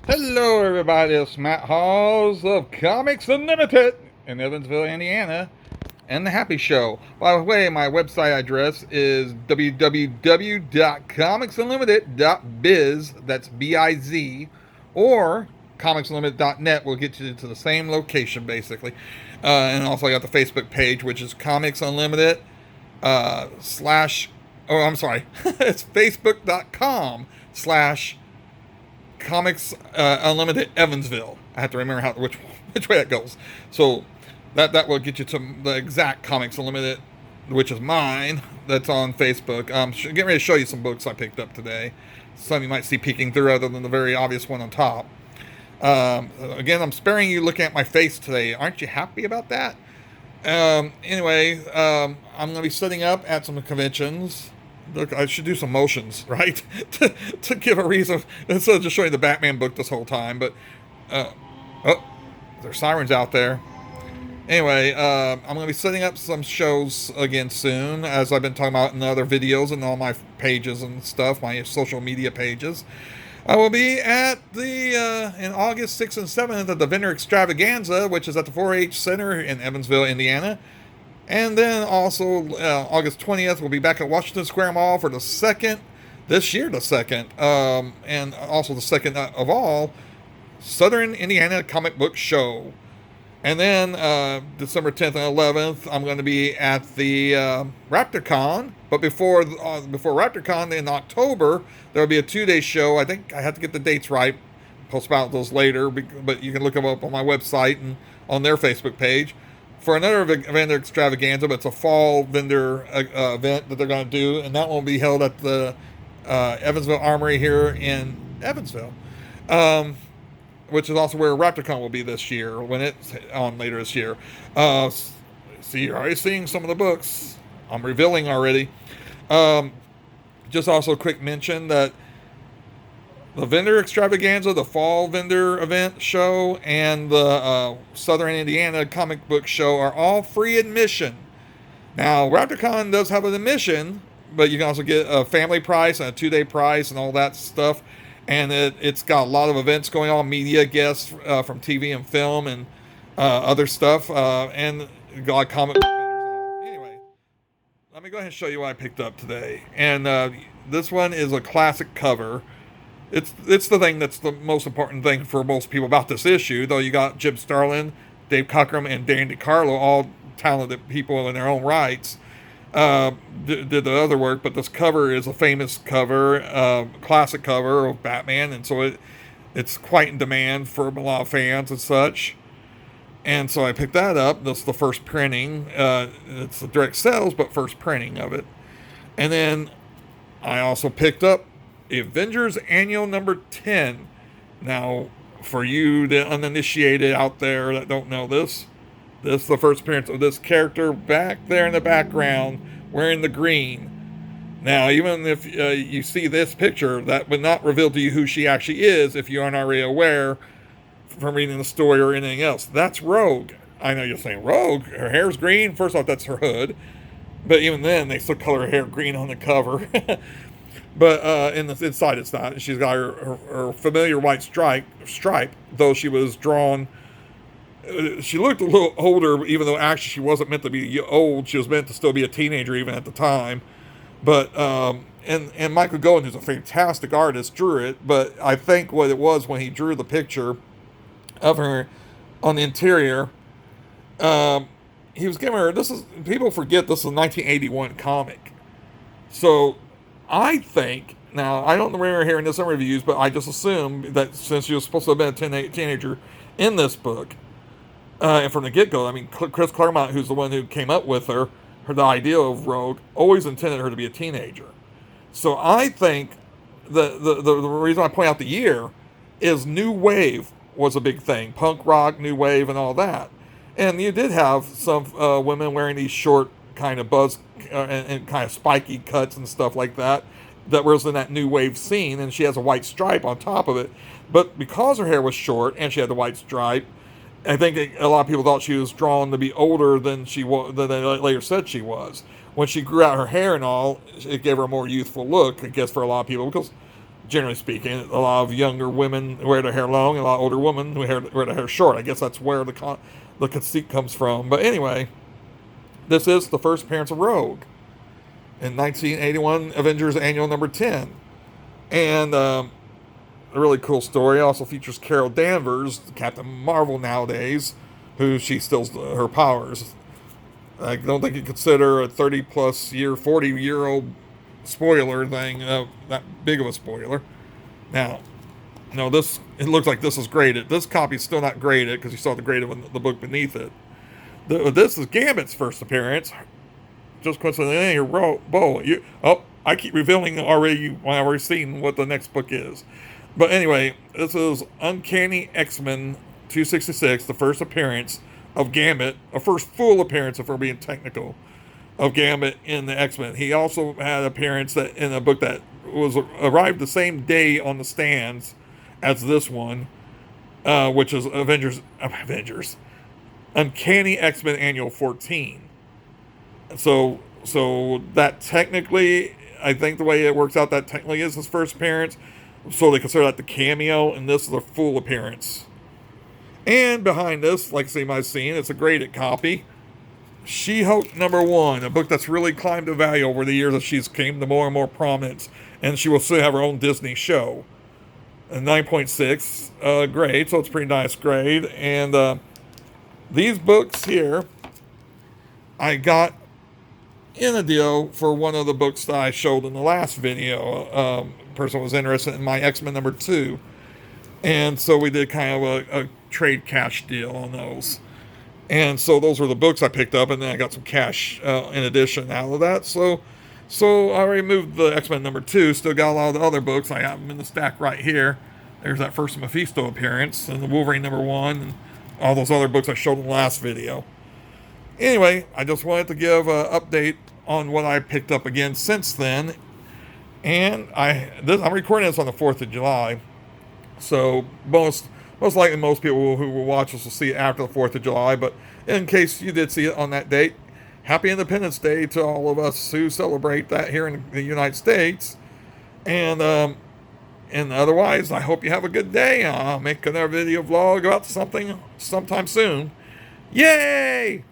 Hello, everybody. It's MattHawes of Comics Unlimited in Evansville, Indiana, and The Happy Show. By the way, my website address is www.comicsunlimited.biz. That's B-I-Z, or comicsunlimited.net will get you to the same location, basically. And also, I got the Facebook page, which is Comics Unlimited slash. Oh, I'm sorry. It's facebook.com slash Comics Unlimited Evansville. I have to remember which way that goes. So that will get you to the exact Comics Unlimited, which is mine. That's on Facebook. Getting ready to show you some books I picked up today. Some you might see peeking through, other than the very obvious one on top. Again, I'm sparing you looking at my face today. Aren't you happy about that? Anyway, I'm going to be setting up at some conventions. Look, I should do some motions, right? to give a reason, instead of just showing the Batman book this whole time. But, oh, there's sirens out there. Anyway, I'm going to be setting up some shows again soon, as I've been talking about in other videos and all my pages and stuff, my social media pages. I will be at in August 6th and 7th at the Vendor Extravaganza, which is at the 4-H Center in Evansville, Indiana. And then also August 20th, we'll be back at Washington Square Mall for the second, this year the second, and also the second of all, Southern Indiana Comic Book Show. And then December 10th and 11th, I'm going to be at the RaptorCon. But before RaptorCon in October, there will be a 2-day show. I think I have to get the dates right. Post about those later, but you can look them up on my website and on their Facebook page. For another vendor extravaganza, but it's a fall vendor event that they're going to do, and that will be held at the Evansville Armory here in Evansville, which is also where RaptorCon will be this year, when it's on later this year. See, you're already seeing some of the books. I'm revealing already. Just also a quick mention that the Vendor Extravaganza, the Fall Vendor Event Show, and the Southern Indiana Comic Book Show are all free admission. Now, RaptorCon does have an admission, but you can also get a family price and a 2-day price and all that stuff. And it's got a lot of events going on, media guests from TV and film and other stuff, and got comic book vendors. Anyway, let me go ahead and show you what I picked up today. And this one is a classic cover. It's the thing that's the most important thing for most people about this issue, though you got Jim Starlin, Dave Cockrum, and Dan DiCarlo, all talented people in their own rights, did the other work, but this cover is a famous cover, classic cover of Batman, and so it's quite in demand for a lot of fans and such. And so I picked that up. That's the first printing. It's the direct sales, but first printing of it. And then I also picked up Avengers Annual number 10. Now, for you, the uninitiated out there that don't know this is the first appearance of this character back there in the background wearing the green. Now, even if you see this picture, that would not reveal to you who she actually is if you aren't already aware from reading the story or anything else. That's Rogue. I know you're saying, Rogue? Her hair's green? First off, that's her hood. But even then, they still color her hair green on the cover. But in the inside, it's not. She's got her familiar white stripe, though she was drawn. She looked a little older, even though actually she wasn't meant to be old. She was meant to still be a teenager even at the time. But and Michael Goen, who's a fantastic artist, drew it. But I think what it was when he drew the picture of her on the interior, he was giving her. People forget this is a 1981 comic, so. I think, now, I don't remember hearing this in reviews, but I just assume that since she was supposed to have been a teenager in this book, and from the get-go, I mean, Chris Claremont, who's the one who came up with her the idea of Rogue, always intended her to be a teenager. So I think the reason I point out the year is New Wave was a big thing. Punk rock, New Wave, and all that. And you did have some women wearing these short kind of buzz and kind of spiky cuts and stuff like that was in that new wave scene, and she has a white stripe on top of it. But because her hair was short and she had the white stripe, I think a lot of people thought she was drawn to be older than she was, than they later said she was. When she grew out her hair and all, it gave her a more youthful look, I guess, for a lot of people, because generally speaking. A lot of younger women wear their hair long, and a lot of older women wear their hair short. I guess that's where the conceit comes from. But anyway, this is the first appearance of Rogue in 1981 Avengers Annual number 10. And a really cool story. It also features Carol Danvers, Captain Marvel nowadays, who she steals her powers. I don't think you consider a 30 plus year, 40-year-old spoiler thing that big of a spoiler. Now, no, it looks like this is graded. This copy's still not graded because you saw the grade of the book beneath it. This is Gambit's first appearance. Just coincidentally, I keep revealing already when I've already seen what the next book is. But anyway, this is Uncanny X-Men 266, the first appearance of Gambit, a first full appearance, if we're being technical, of Gambit in the X-Men. He also had an appearance in a book that arrived the same day on the stands as this one, which is Avengers, Uncanny X-Men Annual 14. So that technically, I think the way it works out, that technically is his first appearance. So they consider that the cameo, and this is a full appearance. And behind this, like I say, my scene, it's a graded copy. She-Hulk number 1, a book that's really climbed in value over the years as she's came to more and more prominence, and she will soon have her own Disney show. A 9.6 grade, so it's a pretty nice grade. And these books here, I got in a deal for one of the books that I showed in the last video. Person was interested in my X-Men number 2. And so we did kind of a trade cash deal on those. And so those were the books I picked up, and then I got some cash in addition out of that. So I already moved the X-Men number 2. Still got a lot of the other books. I have them in the stack right here. There's that first Mephisto appearance, and the Wolverine number 1, and all those other books I showed in the last video. Anyway, I just wanted to give an update on what I picked up again since then. And I'm recording this on the 4th of July. So most likely most people who will watch this will see it after the 4th of July. But in case you did see it on that date, Happy Independence Day to all of us who celebrate that here in the United States. And otherwise, I hope you have a good day. I'll make another video vlog about something sometime soon. Yay!